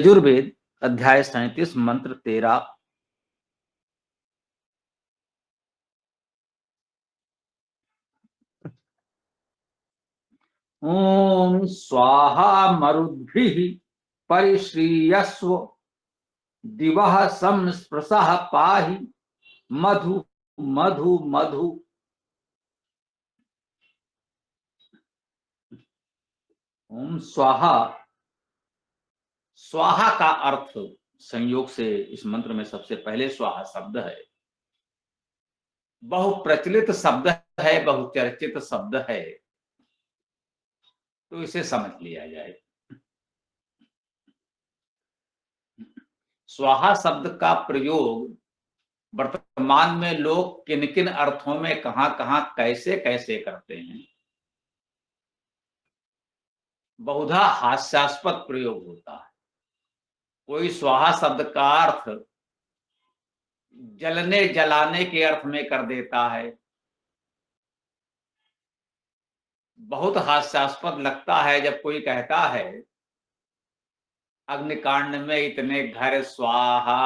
यजुर्वेद अध्याय 37 मंत्र 13। ओम स्वाहा मरुद्भिः परिश्रीयस्व दिवः संस्पृशः पाहि मधु मधु मधु। ओम स्वाहा। स्वाहा का अर्थ संयोग से इस मंत्र में सबसे पहले स्वाहा शब्द है। बहुप्रचलित शब्द है, बहुचर्चित शब्द है, तो इसे समझ लिया जाए। स्वाहा शब्द का प्रयोग वर्तमान में लोग किन किन अर्थों में कहां कहां कैसे कैसे करते हैं। बहुधा हास्यास्पद प्रयोग होता है। कोई स्वाहा शब्द का अर्थ जलने जलाने के अर्थ में कर देता है। बहुत हास्यास्पद लगता है जब कोई कहता है अग्निकांड में इतने घर स्वाहा।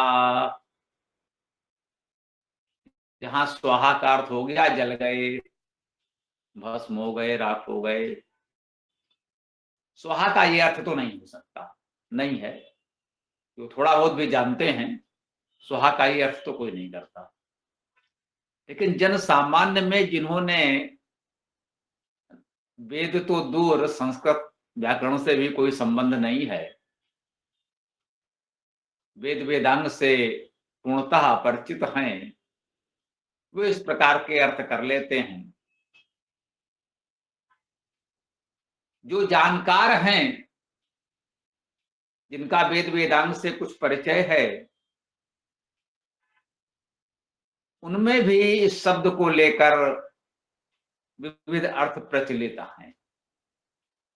जहां स्वाहा का अर्थ हो गया जल गए, भस्म हो गए, राख हो गए। स्वाहा का ये अर्थ तो नहीं हो सकता, नहीं है। जो थोड़ा बहुत भी जानते हैं, स्वाहा का ये अर्थ तो कोई नहीं करता। लेकिन जन सामान्य में जिन्होंने वेद तो दूर, संस्कृत व्याकरण से भी कोई संबंध नहीं है, वेद वेदांग से पूर्णतः परिचित हैं, वे इस प्रकार के अर्थ कर लेते हैं। जो जानकार हैं, जिनका वेद वेदांग से कुछ परिचय है, उनमें भी इस शब्द को लेकर विविध अर्थ प्रचलित हैं।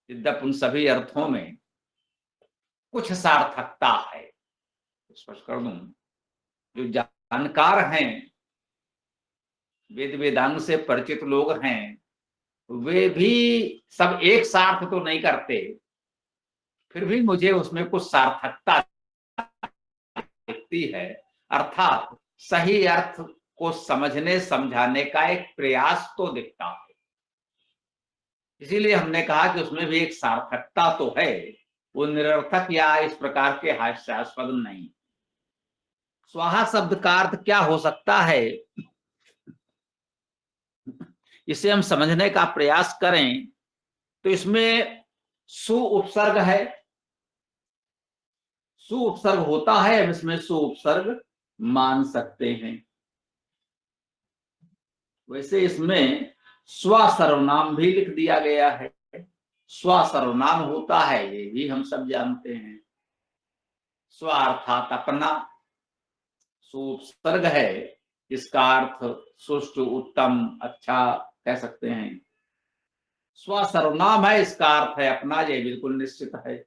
यद्यप उन सभी अर्थों में कुछ सार्थकता है। स्पष्ट कर दूं, जो जानकार हैं, वेद वेदांग से परिचित लोग हैं, वे भी सब एक साथ तो नहीं करते, फिर भी मुझे उसमें कुछ सार्थकता दिखती है। अर्थात सही अर्थ को समझने समझाने का एक प्रयास तो दिखता है। इसीलिए हमने कहा कि उसमें भी एक सार्थकता तो है, वो निरर्थक या इस प्रकार के हास्यास्पद नहीं। स्वाहा शब्द का अर्थ क्या हो सकता है, इसे हम समझने का प्रयास करें तो इसमें सु उपसर्ग है। सु उपसर्ग होता है, हम इसमें सु उपसर्ग मान सकते हैं। वैसे इसमें स्व सर्वनाम भी लिख दिया गया है। स्व सर्वनाम होता है, ये भी हम सब जानते हैं। स्व अर्थात अपना, सु उपसर्ग है, इसका अर्थ सुष्ट, उत्तम, अच्छा कह सकते हैं। स्व सर्वनाम है, इसका अर्थ है अपना, ये बिल्कुल निश्चित है।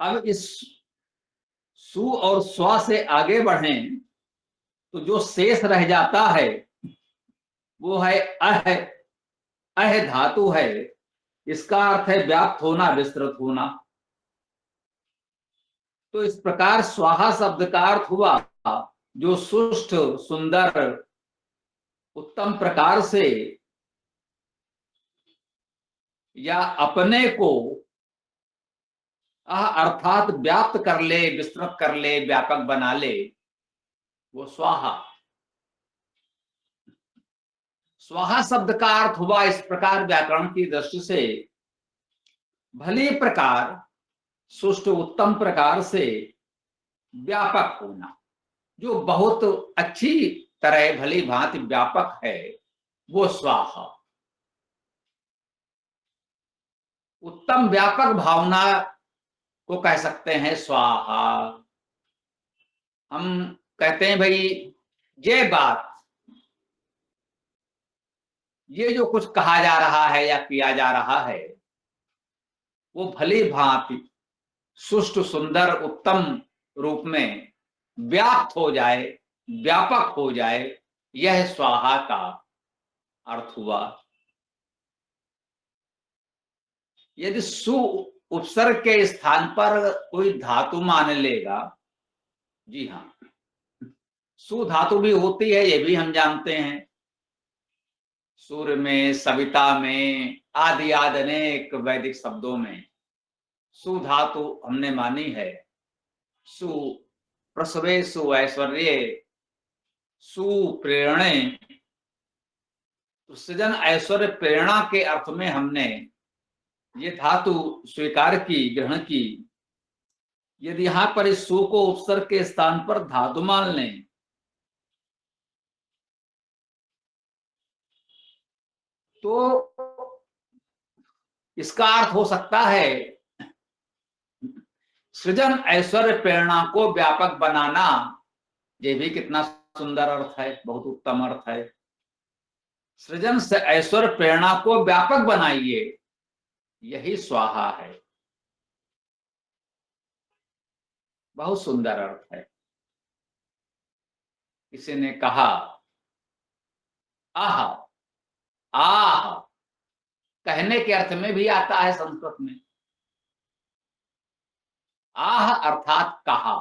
अब इस सु और स्व से आगे बढ़ें तो जो शेष रह जाता है वो है अह। अह धातु है, इसका अर्थ है व्याप्त होना, विस्तृत होना। तो इस प्रकार स्वाहा शब्द का अर्थ हुआ जो सुष्ठ, सुंदर, उत्तम प्रकार से या अपने को अर्थात व्याप्त कर ले, विस्तृत कर ले, व्यापक बना ले, वो स्वाहा। स्वाहा शब्द का अर्थ हुआ इस प्रकार व्याकरण की दृष्टि से भली प्रकार, सुष्ट, उत्तम प्रकार से व्यापक होना। जो बहुत अच्छी तरह भली भांति व्यापक है वो स्वाहा। उत्तम व्यापक भावना को कह सकते हैं स्वाहा। हम कहते हैं भाई ये बात, ये जो कुछ कहा जा रहा है या किया जा रहा है वो भली भांति सुष्ट, सुंदर, उत्तम रूप में व्याप्त हो जाए, व्यापक हो जाए, यह स्वाहा का अर्थ हुआ। यदि सु उपसर्ग के स्थान पर कोई धातु मान लेगा, जी हाँ, सु धातु भी होती है, ये भी हम जानते हैं। सूर्य में, सविता में, आदि आदि अनेक वैदिक शब्दों में सु धातु हमने मानी है। सु प्रसवे सु ऐश्वर्य, सु प्रेरणे, तो सृजन ऐश्वर्य प्रेरणा के अर्थ में हमने ये धातु स्वीकार की, ग्रहण की। यदि यहां पर इस सु को उपसर्ग के स्थान पर धातु मान लें तो इसका अर्थ हो सकता है सृजन ऐश्वर्य प्रेरणा को व्यापक बनाना। ये भी कितना सुंदर अर्थ है, बहुत उत्तम अर्थ है। सृजन से ऐश्वर्य प्रेरणा को व्यापक बनाइए, यही स्वाहा है। बहुत सुंदर अर्थ है। किसी ने कहा आह, आह कहने के अर्थ में भी आता है संस्कृत में। आह अर्थात कहा।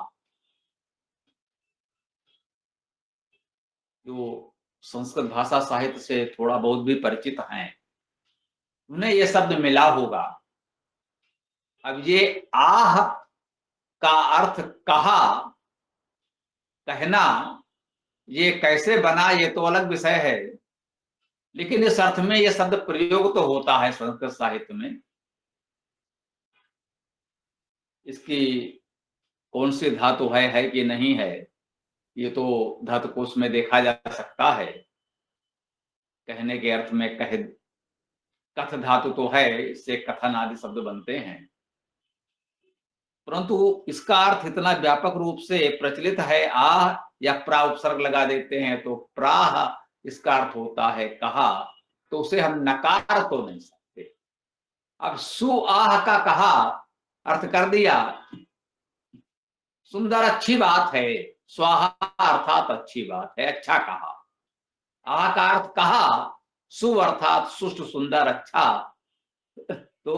जो संस्कृत भाषा साहित्य से थोड़ा बहुत भी परिचित हैं, उन्हें यह शब्द मिला होगा। अब ये आह का अर्थ कहा, कहना, ये कैसे बना ये तो अलग विषय है, लेकिन इस अर्थ में यह शब्द प्रयोग तो होता है संस्कृत साहित्य में। इसकी कौन सी धातु है कि नहीं है, ये तो धातु कोश में देखा जा सकता है। कहने के अर्थ में कह, कथ धातु तो है, इससे कथन आदि शब्द बनते हैं, परंतु इसका अर्थ इतना व्यापक रूप से प्रचलित है। आह या प्रा उपसर्ग लगा देते हैं तो प्राह इसका अर्थ होता है कहा, तो उसे हम नकार तो नहीं सकते। अब सु आह का कहा अर्थ कर दिया, सुंदर अच्छी बात है। स्वाहा अर्थात अच्छी बात है, अच्छा कहा। आह का अर्थ कहा, सु अर्थात सुष्ट सुंदर अच्छा, तो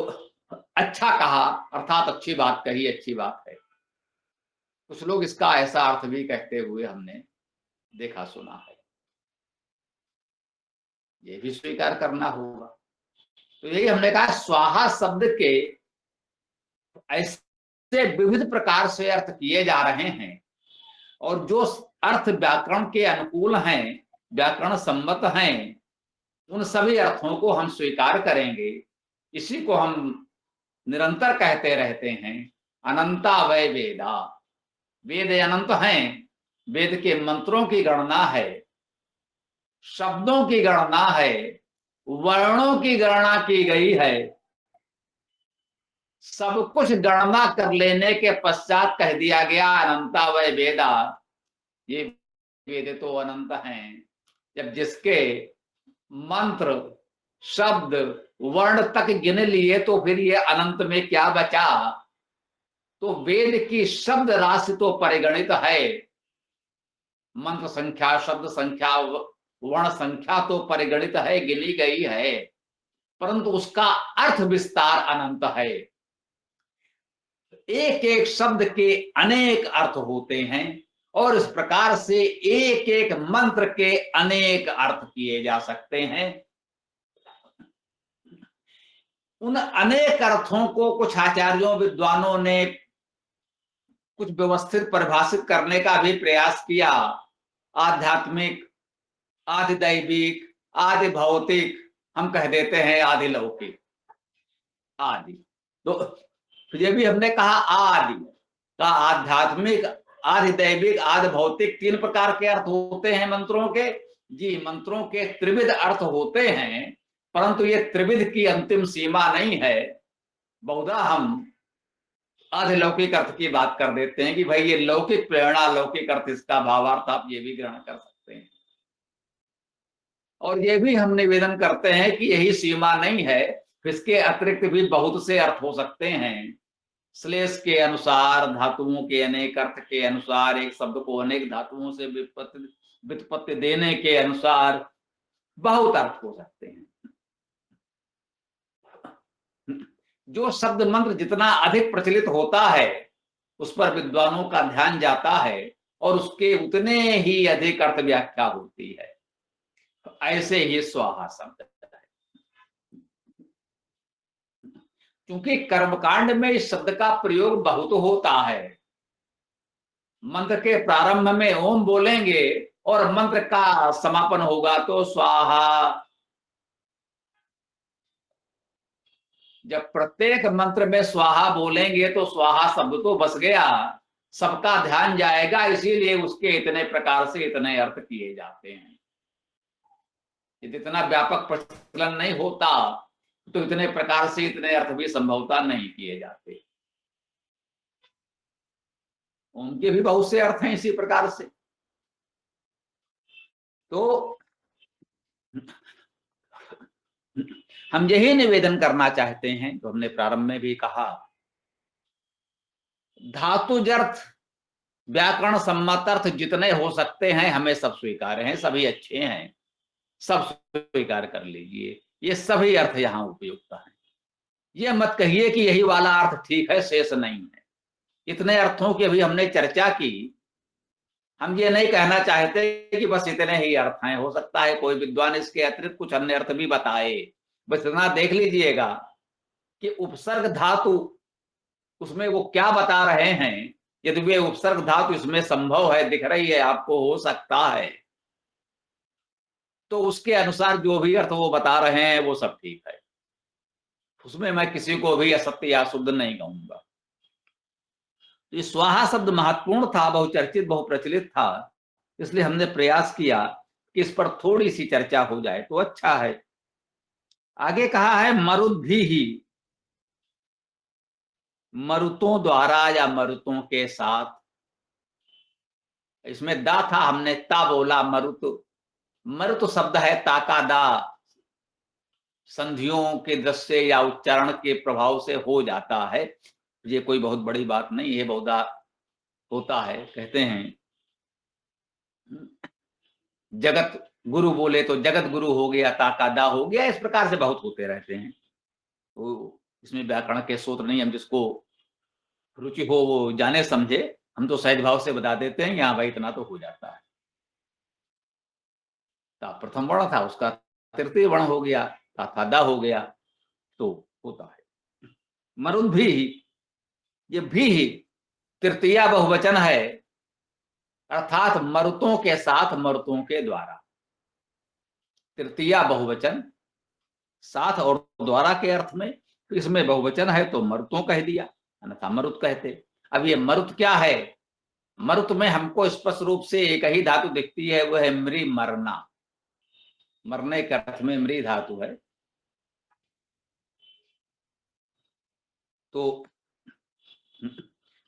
अच्छा कहा अर्थात अच्छी बात कही, अच्छी बात है। कुछ लोग इसका ऐसा अर्थ भी कहते हुए हमने देखा सुना है, ये भी स्वीकार करना होगा। तो यही हमने कहा, स्वाहा शब्द के ऐसे विविध प्रकार से अर्थ किए जा रहे हैं, और जो अर्थ व्याकरण के अनुकूल हैं, व्याकरण सम्मत हैं, उन सभी अर्थों को हम स्वीकार करेंगे। इसी को हम निरंतर कहते रहते हैं, अनंता वै वेदा। वेद अनंत हैं, वेद के मंत्रों की गणना है, शब्दों की गणना है, वर्णों की गणना की गई है। सब कुछ गणना कर लेने के पश्चात कह दिया गया अनंता वै वेदा, ये वेद तो अनंत हैं। जब जिसके मंत्र, शब्द, वर्ण तक गिन लिए तो फिर ये अनंत में क्या बचा। तो वेद की शब्द राशि तो परिगणित है, मंत्र संख्या, शब्द संख्या, वर्ण संख्या तो परिगणित है, गिनी गई है, परंतु उसका अर्थ विस्तार अनंत है। एक एक शब्द के अनेक अर्थ होते हैं, और इस प्रकार से एक एक मंत्र के अनेक अर्थ किए जा सकते हैं। उन अनेक अर्थों को कुछ आचार्यों, विद्वानों ने कुछ व्यवस्थित परिभाषित करने का भी प्रयास किया। आध्यात्मिक, आदि दैविक, आदि भौतिक, हम कह देते हैं आदि लौकिक, आदि। तो ये भी हमने कहा आदि का आध्यात्मिक, आदि दैविक, आदि भौतिक, तीन प्रकार के अर्थ होते हैं मंत्रों के। जी, मंत्रों के त्रिविध अर्थ होते हैं, परंतु ये त्रिविध की अंतिम सीमा नहीं है। बहुधा हम आधे लौकिक अर्थ की बात कर देते हैं कि भाई ये लौकिक प्रेरणा, लौकिक अर्थ, इसका भावार्थ आप ये भी ग्रहण कर सकते हैं। और ये भी हम निवेदन करते हैं कि यही सीमा नहीं है, इसके अतिरिक्त भी बहुत से अर्थ हो सकते हैं। श्लेष के अनुसार, धातुओं के अनेक अर्थ के अनुसार, एक शब्द को अनेक धातुओं से व्युत्पत्ति देने के अनुसार बहुत अर्थ हो सकते हैं। जो शब्द मंत्र जितना अधिक प्रचलित होता है उस पर विद्वानों का ध्यान जाता है और उसके उतने ही अधिक अर्थ व्याख्या होती है। ऐसे ही स्वाहा शब्द है। क्योंकि कर्मकांड में इस शब्द का प्रयोग बहुत होता है। मंत्र के प्रारंभ में ओम बोलेंगे और मंत्र का समापन होगा तो स्वाहा। जब प्रत्येक मंत्र में स्वाहा बोलेंगे तो स्वाहा शब्द तो बस गया, सबका ध्यान जाएगा, इसीलिए उसके इतने प्रकार से इतने अर्थ किए जाते हैं। यदि इतना व्यापक प्रचलन नहीं होता तो इतने प्रकार से इतने अर्थ भी संभवतः नहीं किए जाते। उनके भी बहुत से अर्थ हैं इसी प्रकार से। तो हम यही निवेदन करना चाहते हैं, तो हमने प्रारंभ में भी कहा, धातुजर्थ व्याकरण सम्मत अर्थ जितने हो सकते हैं हमें सब स्वीकार हैं, सभी अच्छे हैं, सब स्वीकार कर लीजिए। ये सभी अर्थ यहाँ उपयुक्त हैं। ये मत कहिए कि यही वाला अर्थ ठीक है, शेष नहीं है। इतने अर्थों की अभी हमने चर्चा की। हम ये नहीं कहना चाहते कि बस इतने ही अर्थ हैं, हो सकता है कोई विद्वान इसके अतिरिक्त कुछ अन्य अर्थ भी बताए। बस इतना देख लीजिएगा कि उपसर्ग धातु उसमें वो क्या बता रहे हैं। यदि वे उपसर्ग धातु इसमें संभव है, दिख रही है आपको, हो सकता है, तो उसके अनुसार जो भी अर्थ वो बता रहे हैं वो सब ठीक है। उसमें मैं किसी को भी असत्य या शुद्ध नहीं कहूंगा। ये स्वाहा शब्द महत्वपूर्ण था, बहुचर्चित बहुप्रचलित था, इसलिए हमने प्रयास किया कि इस पर थोड़ी सी चर्चा हो जाए तो अच्छा है। आगे कहा है मरुद्धि ही, मरुतों द्वारा या मरुतों के साथ। इसमें दा था, हमने ता बोला। मरुत, मरुत शब्द है ताका दा, संधियों के दृश्य या उच्चारण के प्रभाव से हो जाता है। ये कोई बहुत बड़ी बात नहीं है, बहुधा होता है। कहते हैं जगत गुरु बोले तो जगत गुरु हो गया, ताकादा हो गया, इस प्रकार से बहुत होते रहते हैं। तो इसमें व्याकरण के सूत्र नहीं, हम जिसको रुचि हो वो जाने समझे, हम तो सहज भाव से बता देते हैं, यहाँ भाई इतना तो हो जाता है। ता प्रथम वर्ण था, उसका तृतीय वर्ण हो गया, ताकादा हो गया, तो होता है। मरुन भी, ये भी तृतीया बहुवचन है, अर्थात मरुतों के साथ, मरुतों के द्वारा। तृतीया बहुवचन साथ और द्वारा के अर्थ में, तो इसमें बहुवचन है तो मरुतों कह दिया, अन्यथा मरुत कहते। अब ये मरुत क्या है? मरुत में हमको स्पष्ट रूप से एक ही धातु दिखती है, वह है मृ, मरना। मरने के अर्थ में मृ धातु है। तो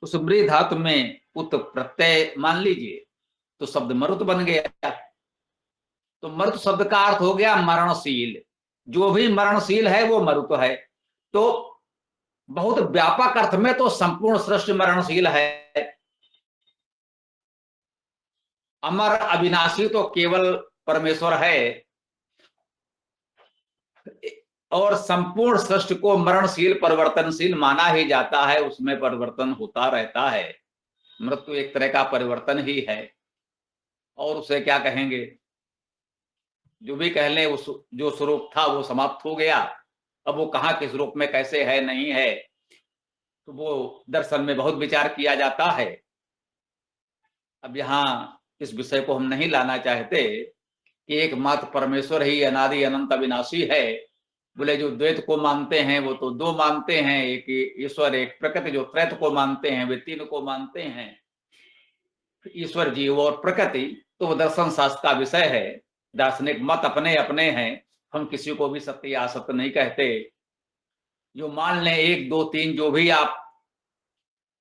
उस मृ धातु में उत प्रत्यय मान लीजिए तो शब्द मरुत बन गया। तो मरुत शब्द का अर्थ हो गया मरणशील। जो भी मरणशील है वो मरुत है। तो बहुत व्यापक अर्थ में तो संपूर्ण सृष्टि मरणशील है। अमर अविनाशी तो केवल परमेश्वर है, और संपूर्ण सृष्टि को मरणशील परिवर्तनशील माना ही जाता है, उसमें परिवर्तन होता रहता है। मृत्यु एक तरह का परिवर्तन ही है, और उसे क्या कहेंगे, जो भी कह लें, उस जो स्वरूप था वो समाप्त हो गया। अब वो कहाँ किस रूप में कैसे है नहीं है, तो वो दर्शन में बहुत विचार किया जाता है। अब यहाँ इस विषय को हम नहीं लाना चाहते कि एकमात्र परमेश्वर ही अनादि अनंत अविनाशी है। बोले जो द्वैत को मानते हैं वो तो दो मानते हैं, एक ईश्वर एक प्रकृति। जो त्रैत को मानते हैं वे तीन को मानते हैं, ईश्वर जीव और प्रकृति। तो वो दर्शन शास्त्र का विषय है। दार्शनिक मत अपने अपने हैं, हम किसी को भी सत्य या असत्य नहीं कहते। जो मान लें एक दो तीन, जो भी आप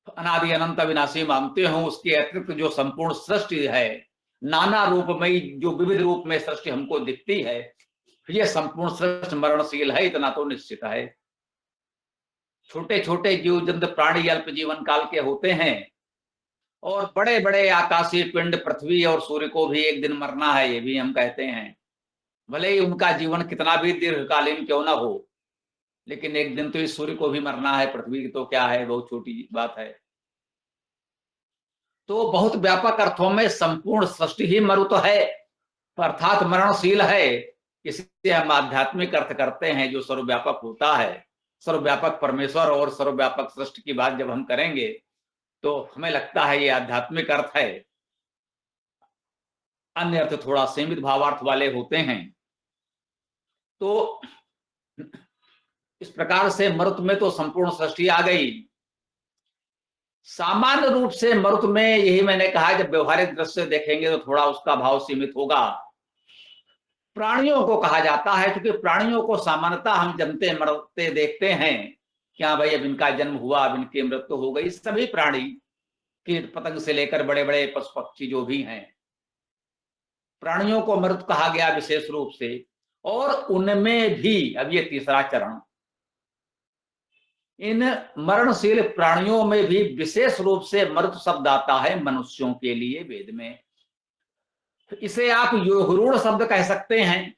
अनादि अनंत अविनाशी मानते हो, उसके अतिरिक्त जो संपूर्ण सृष्टि है, नाना रूपमयी जो विविध रूप में सृष्टि हमको दिखती है, ये संपूर्ण सृष्टि मरणशील है, इतना तो निश्चित है। छोटे छोटे जीव जंतु प्राणी अल्प जीवन काल के होते हैं, और बड़े बड़े आकाशीय पिंड पृथ्वी और सूर्य को भी एक दिन मरना है, ये भी हम कहते हैं। भले ही उनका जीवन कितना भी दीर्घकालीन क्यों ना हो, लेकिन एक दिन तो इस सूर्य को भी मरना है, पृथ्वी की तो क्या है, बहुत छोटी बात है। तो बहुत व्यापक अर्थों में संपूर्ण सृष्टि ही मरुत है, अर्थात मरणशील है। इससे हम आध्यात्मिक अर्थ करते हैं, जो सर्वव्यापक होता है, सर्वव्यापक परमेश्वर और सर्वव्यापक सृष्टि की बात जब हम करेंगे तो हमें लगता है ये आध्यात्मिक अर्थ है। अन्य अर्थ थोड़ा सीमित भावार्थ वाले होते हैं। तो इस प्रकार से मरुत में तो संपूर्ण सृष्टि आ गई। सामान्य रूप से मरुत में यही मैंने कहा, जब व्यवहारिक दृष्टि से देखेंगे तो थोड़ा उसका भाव सीमित होगा। प्राणियों को कहा जाता है, क्योंकि प्राणियों को सामान्यतः हम जन्मते मरते देखते हैं, क्या भाई अब इनका जन्म हुआ, अब इनकी मृत्यु हो गई। सभी प्राणी, कीट पतंग से लेकर बड़े बड़े पशु पक्षी जो भी हैं, प्राणियों को मृत कहा गया विशेष रूप से। और उनमें भी अब ये तीसरा चरण, इन मरणशील प्राणियों में भी विशेष रूप से मृत शब्द आता है मनुष्यों के लिए वेद में। इसे आप योगरूढ़ शब्द कह सकते हैं,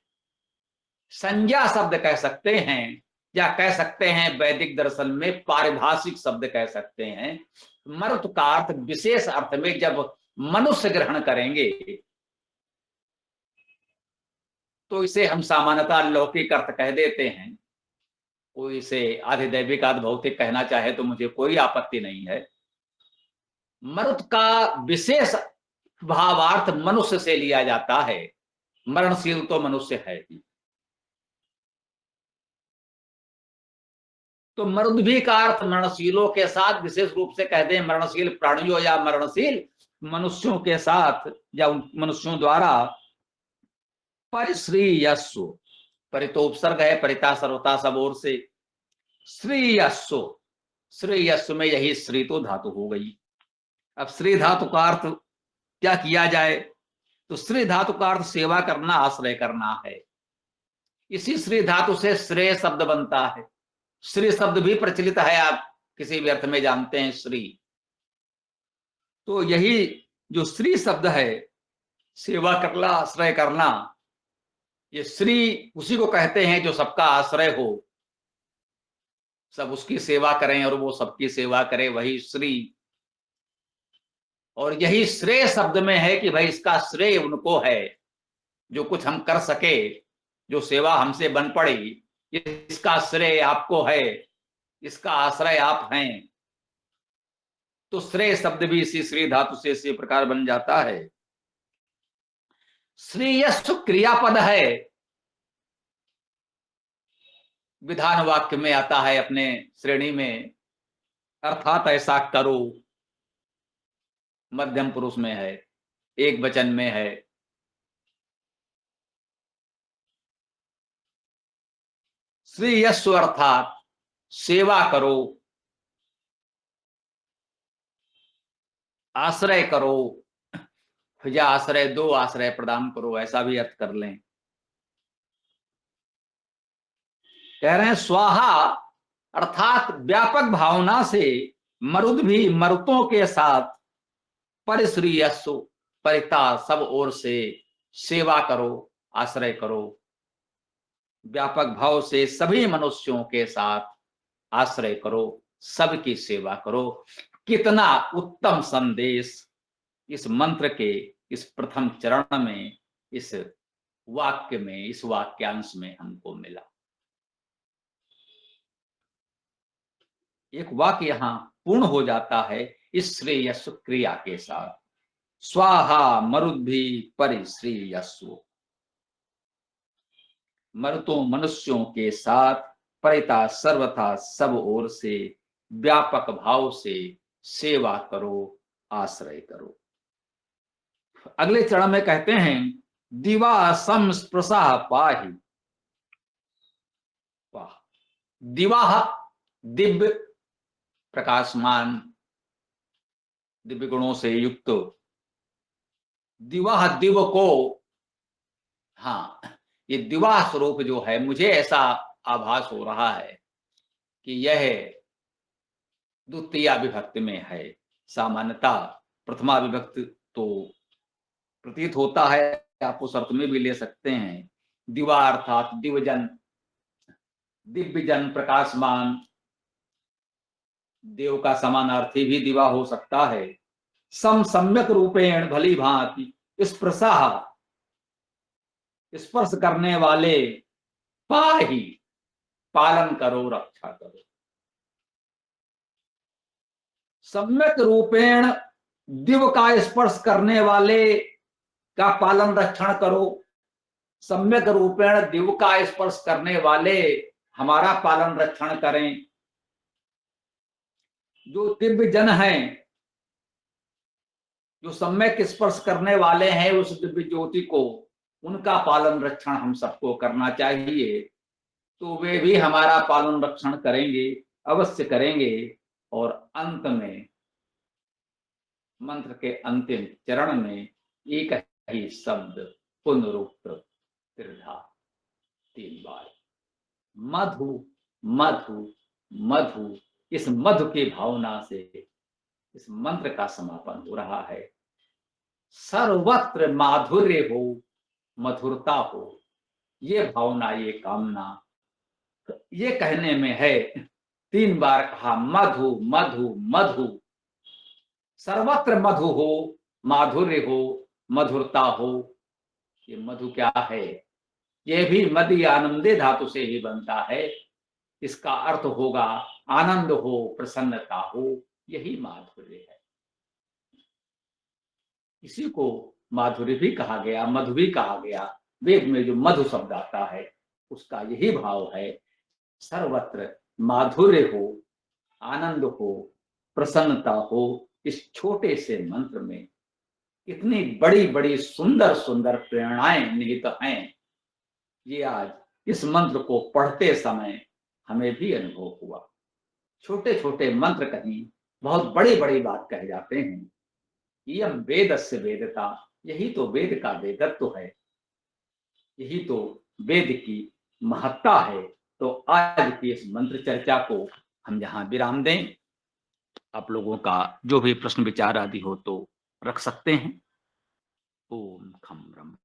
संज्ञा शब्द कह सकते हैं, या कह सकते हैं वैदिक दर्शन में पारिभाषिक शब्द कह सकते हैं। मृत का अर्थ विशेष अर्थ में जब मनुष्य ग्रहण करेंगे तो इसे हम सामान्यतः लौकिक अर्थ कह देते हैं। कोई इसे आधिदैविक आधि भौतिक कहना चाहे तो मुझे कोई आपत्ति नहीं है। मरुत का विशेष भावार्थ मनुष्य से लिया जाता है, मरणशील तो मनुष्य है ही। तो मरुद भी का अर्थ मरणशीलों के साथ विशेष रूप से कहते हैं, मरणशील प्राणियों या मरणशील मनुष्यों के साथ, या उन मनुष्यों द्वारा। परिश्रीयस्व, परितोपसर्ग है, परिता सर्वता सब ओर से। श्रीयस्व, श्रीयस्व में यही श्री तो धातु हो गई। अब श्री धातु का अर्थ क्या किया जाए, तो श्री धातु का अर्थ सेवा करना, आश्रय करना है। इसी श्री धातु से श्रेय शब्द बनता है। श्री शब्द भी प्रचलित है, आप किसी भी अर्थ में जानते हैं श्री। तो यही जो श्री शब्द है, सेवा करना, आश्रय करना, ये श्री उसी को कहते हैं जो सबका आश्रय हो, सब उसकी सेवा करें और वो सबकी सेवा करे, वही श्री। और यही श्रेय शब्द में है कि भाई इसका श्रेय उनको है, जो कुछ हम कर सके, जो सेवा हमसे बन पड़ी, इसका श्रेय आपको है, इसका आश्रय आप हैं। तो श्रेय शब्द भी इसी श्री धातु से इसी प्रकार बन जाता है। श्रेयस्व क्रियापद है, विधान वाक्य में आता है अपने श्रेणी में, अर्थात ऐसा करो, मध्यम पुरुष में है, एक वचन में है। श्रेयस्व अर्थात सेवा करो, आश्रय करो, या आश्रय दो, आश्रय प्रदान करो, ऐसा भी अर्थ कर लें। कह रहे हैं स्वाहा अर्थात व्यापक भावना से मरुद भी मरुतों के साथ परिश्रीयस्व, परिता सब ओर से सेवा करो, आश्रय करो। व्यापक भाव से सभी मनुष्यों के साथ आश्रय करो, सबकी सेवा करो। कितना उत्तम संदेश इस मंत्र के इस प्रथम चरण में, इस वाक्य में, इस वाक्यांश में हमको मिला। एक वाक्य यहां पूर्ण हो जाता है इस श्रेयस्व क्रिया के साथ। स्वाहा मरुद्भि परिश्रेयस्व, मरुतों मनुष्यों के साथ परिता सर्वथा सब ओर से व्यापक भाव से सेवा करो, आश्रय करो। अगले चरण में कहते हैं दिवा संस्पृशा पाहि। वाह, दिवा दिव्य प्रकाशमान, दिव्य गुणों से युक्त। दिवा दिव को, हाँ, ये दिवा स्वरूप जो है, मुझे ऐसा आभास हो रहा है कि यह द्वितीया विभक्ति में है। सामान्यतः प्रथमा विभक्ति तो प्रतीत होता है, आप उस अर्थ में भी ले सकते हैं। दिवा अर्थात दिवजन, दिव्य जन प्रकाशमान, देव का समानार्थी भी दिवा हो सकता है। सम सम्यक रूपेण भली भांति स्पृशाः, स्पर्श करने वाले, पाहि, पालन करो, रक्षा करो। सम्यक रूपेण दिव का स्पर्श करने वाले का पालन रक्षण करो। सम्यक रूपेण दिव का स्पर्श करने वाले हमारा पालन रक्षण करें। जो दिव्य जन हैं, जो सम्यक स्पर्श करने वाले हैं उस दिव्य ज्योति को, उनका पालन रक्षण हम सबको करना चाहिए। तो वे भी हमारा पालन रक्षण करेंगे, अवश्य करेंगे। और अंत में मंत्र के अंतिम चरण में एक ही शब्द पुनरुक्त त्रिधा 3 बार, मधु मधु मधु। इस मधु की भावना से इस मंत्र का समापन हो रहा है। सर्वत्र माधुर्य हो, मधुरता हो, ये भावना, ये कामना, ये कहने में है। 3 बार कहा मधु मधु मधु। सर्वत्र मधु हो, माधुर्य हो, मधुरता हो। ये मधु क्या है? ये भी मदि आनंदे धातु से ही बनता है। इसका अर्थ होगा आनंद हो, प्रसन्नता हो, यही माधुर्य है। इसी को माधुर्य भी कहा गया, मधु भी कहा गया। वेद में जो मधु शब्द आता है उसका यही भाव है। सर्वत्र माधुर्य हो, आनंद हो, प्रसन्नता हो। इस छोटे से मंत्र में इतनी बड़ी बड़ी सुंदर सुंदर प्रेरणाएं निहित हैं। ये आज इस मंत्र को पढ़ते समय हमें भी अनुभव हुआ। छोटे छोटे मंत्र कहीं बहुत बड़ी बड़ी बात कह जाते हैं। यम वेदस्य वेदता, यही तो वेद का वेदत्व है, यही तो वेद की महत्ता है। तो आज की इस मंत्र चर्चा को हम यहाँ विराम दें। आप लोगों का जो भी प्रश्न विचार आदि हो तो रख सकते हैं। ओम खम ब्रह्म।